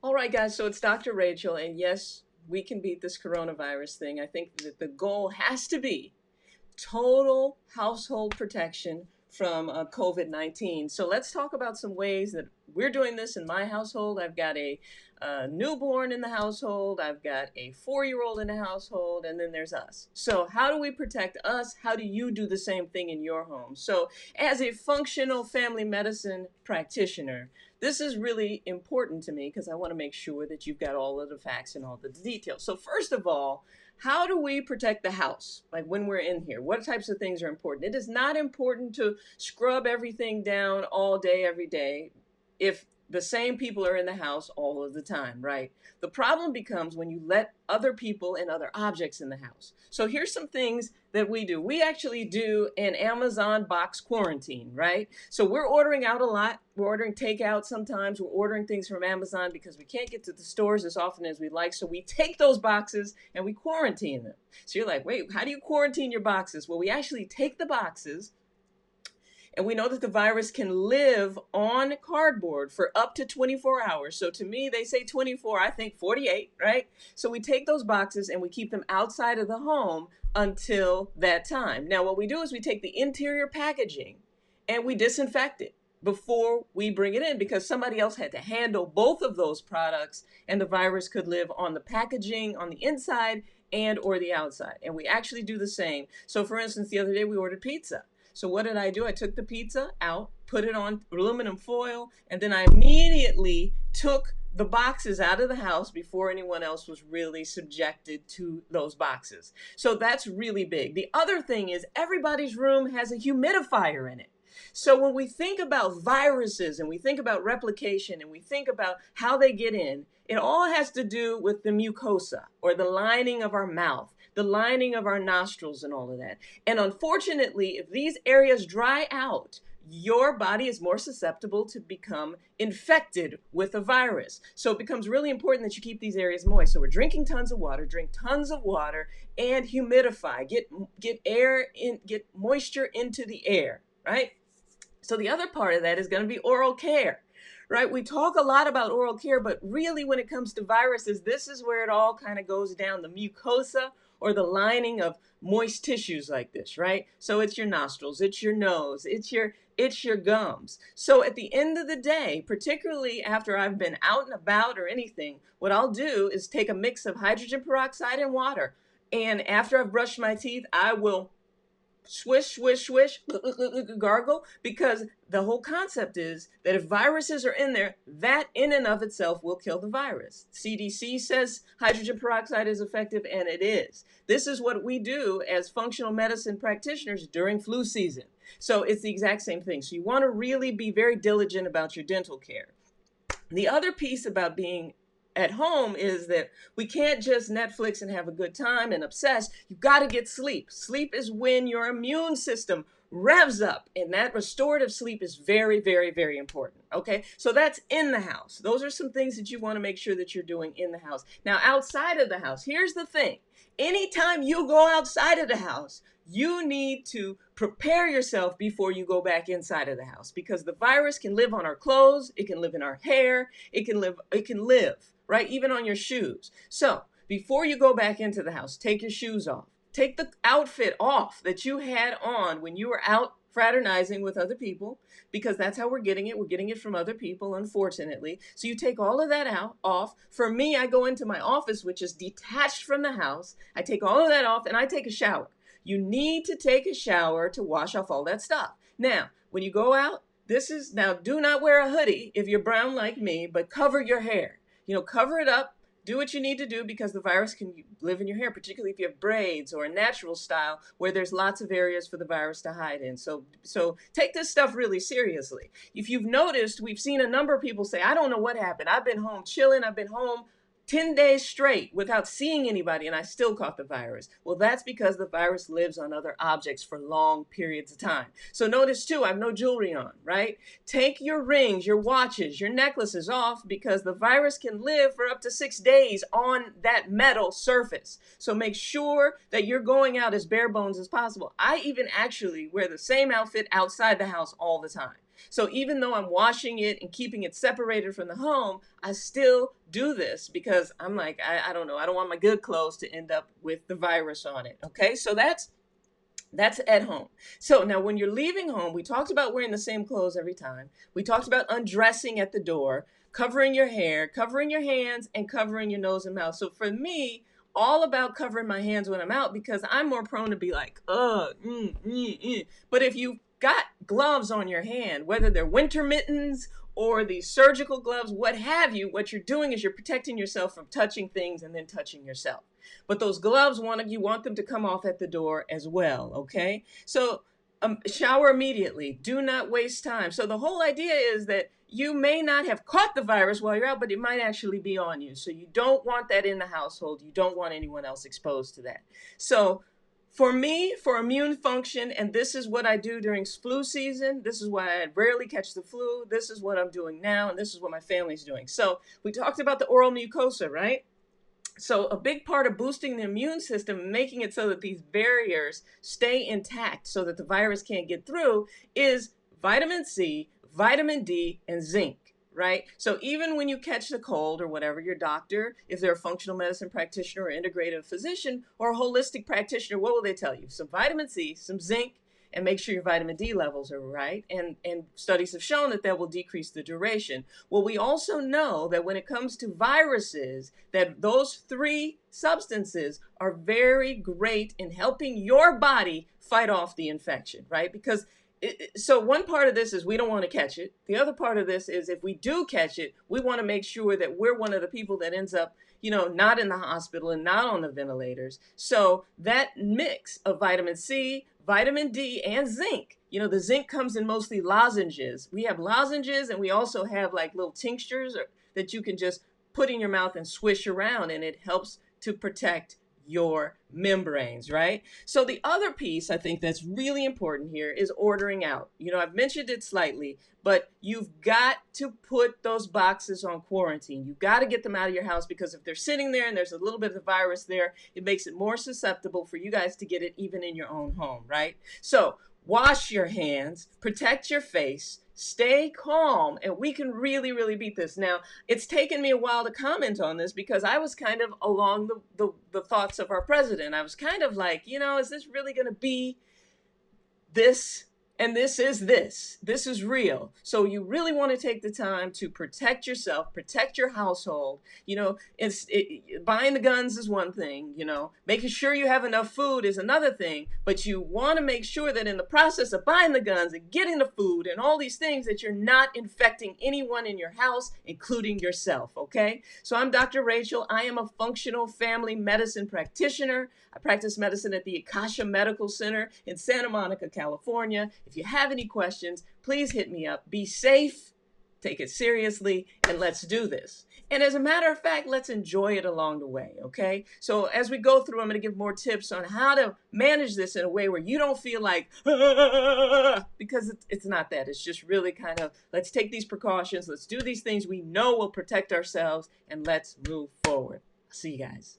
All right, guys, so it's Dr. Rachel, and yes, we can beat this coronavirus thing. I think that the goal has to be total household protection from COVID-19. So let's talk about some ways that we're doing this in my household. I've got a newborn in the household, I've got a 4-year-old in the household, and then there's us. So, how do we protect us? How do you do the same thing in your home? So, as a functional family medicine practitioner, this is really important to me because I want to make sure that you've got all of the facts and all the details. So, first of all, how do we protect the house? Like when we're in here, what types of things are important? It is not important to scrub everything down all day, every day, if the same people are in the house all of the time, right? The problem becomes when you let other people and other objects in the house. So here's some things that we do. We actually do an Amazon box quarantine, right? So we're ordering out a lot. We're ordering takeout sometimes. We're ordering things from Amazon because we can't get to the stores as often as we'd like. So we take those boxes and we quarantine them. So you're like, wait, how do you quarantine your boxes? Well, we actually take the boxes, and we know that the virus can live on cardboard for up to 24 hours. So to me, they say 24, I think 48, right? So we take those boxes and we keep them outside of the home until that time. Now, what we do is we take the interior packaging and we disinfect it before we bring it in, because somebody else had to handle both of those products and the virus could live on the packaging on the inside and or the outside. And we actually do the same. So for instance, the other day we ordered pizza. So what did I do? I took the pizza out, put it on aluminum foil, and then I immediately took the boxes out of the house before anyone else was really subjected to those boxes. So that's really big. The other thing is everybody's room has a humidifier in it. So when we think about viruses and we think about replication and we think about how they get in, it all has to do with the mucosa, or the lining of our mouth, the lining of our nostrils, and all of that. And unfortunately, if these areas dry out, your body is more susceptible to become infected with a virus. So it becomes really important that you keep these areas moist. So we're drinking tons of water, drink tons of water, and humidify. Get moisture into the air, right? So the other part of that is going to be oral care, right? We talk a lot about oral care, but really when it comes to viruses, this is where it all kind of goes down, the mucosa, or the lining of moist tissues like this, right? So it's your nostrils, it's your nose, it's your gums. So at the end of the day, particularly after I've been out and about or anything, what I'll do is take a mix of hydrogen peroxide and water. And after I've brushed my teeth, I will swish, swish, swish, gargle, because the whole concept is that if viruses are in there, that in and of itself will kill the virus. CDC says hydrogen peroxide is effective, and it is. This is what we do as functional medicine practitioners during flu season. So it's the exact same thing. So you want to really be very diligent about your dental care. The other piece about being at home is that we can't just Netflix and have a good time and obsess. You've got to get sleep. Sleep is when your immune system revs up, and that restorative sleep is very, very, very important. Okay, so that's in the house. Those are some things that you want to make sure that you're doing in the house. Now, outside of the house, here's the thing. Anytime you go outside of the house, you need to prepare yourself before you go back inside of the house, because the virus can live on our clothes, it can live in our hair, it can live, right? Even on your shoes. So before you go back into the house, take your shoes off. Take the outfit off that you had on when you were out fraternizing with other people, because that's how we're getting it. We're getting it from other people, unfortunately. So you take all of that off. For me, I go into my office, which is detached from the house. I take all of that off and I take a shower. You need to take a shower to wash off all that stuff. Now, when you go out, do not wear a hoodie if you're brown like me, but cover your hair. Cover it up. Do what you need to do, because the virus can live in your hair, particularly if you have braids or a natural style where there's lots of areas for the virus to hide in. So take this stuff really seriously. If you've noticed, we've seen a number of people say, I don't know what happened. I've been home chilling. I've been home 10 days straight without seeing anybody, and I still caught the virus. Well, that's because the virus lives on other objects for long periods of time. So notice too, I have no jewelry on, right? Take your rings, your watches, your necklaces off, because the virus can live for up to 6 days on that metal surface. So make sure that you're going out as bare bones as possible. I even actually wear the same outfit outside the house all the time. So even though I'm washing it and keeping it separated from the home, I still do this because I'm like, I don't know, I don't want my good clothes to end up with the virus on it. Okay, so that's at home. So now when you're leaving home, we talked about wearing the same clothes every time. We talked about undressing at the door, covering your hair, covering your hands, and covering your nose and mouth. So for me, all about covering my hands when I'm out because I'm more prone to be like, But if you've got gloves on your hand, whether they're winter mittens or the surgical gloves, what have you, what you're doing is you're protecting yourself from touching things and then touching yourself. But those gloves, you want them to come off at the door as well, okay? So shower immediately. Do not waste time. So the whole idea is that you may not have caught the virus while you're out, but it might actually be on you. So you don't want that in the household. You don't want anyone else exposed to that. So for me, for immune function, and this is what I do during flu season, this is why I rarely catch the flu, this is what I'm doing now, and this is what my family's doing. So we talked about the oral mucosa, right? So a big part of boosting the immune system, making it so that these barriers stay intact so that the virus can't get through, is vitamin C, vitamin D, and zinc, right? So even when you catch the cold or whatever, your doctor, if they're a functional medicine practitioner or integrative physician or a holistic practitioner, what will they tell you? Some vitamin C, some zinc, and make sure your vitamin D levels are right. And studies have shown that will decrease the duration. Well, we also know that when it comes to viruses, that those three substances are very great in helping your body fight off the infection, right? Because so one part of this is we don't want to catch it. The other part of this is if we do catch it, we want to make sure that we're one of the people that ends up, not in the hospital and not on the ventilators. So that mix of vitamin C, vitamin D, and zinc, the zinc comes in mostly lozenges. We have lozenges and we also have like little tinctures that you can just put in your mouth and swish around, and it helps to protect your membranes, right? So the other piece I think that's really important here is ordering out. I've mentioned it slightly, but you've got to put those boxes on quarantine. You've got to get them out of your house because if they're sitting there and there's a little bit of the virus there, it makes it more susceptible for you guys to get it even in your own home, right? So wash your hands, protect your face, stay calm, and we can really, really beat this. Now, it's taken me a while to comment on this because I was kind of along the thoughts of our president. I was kind of like, is this really going to be this? And this is this. This is real. So you really want to take the time to protect yourself, protect your household. Buying the guns is one thing, making sure you have enough food is another thing. But you want to make sure that in the process of buying the guns and getting the food and all these things that you're not infecting anyone in your house, including yourself, okay? So I'm Dr. Rachel. I am a functional family medicine practitioner. I practice medicine at the Akasha Medical Center in Santa Monica, California. If you have any questions, please hit me up. Be safe, take it seriously, and let's do this. And as a matter of fact, let's enjoy it along the way, okay? So as we go through, I'm going to give more tips on how to manage this in a way where you don't feel like, because it's not that. It's just really kind of, let's take these precautions, let's do these things we know will protect ourselves, and let's move forward. See you guys.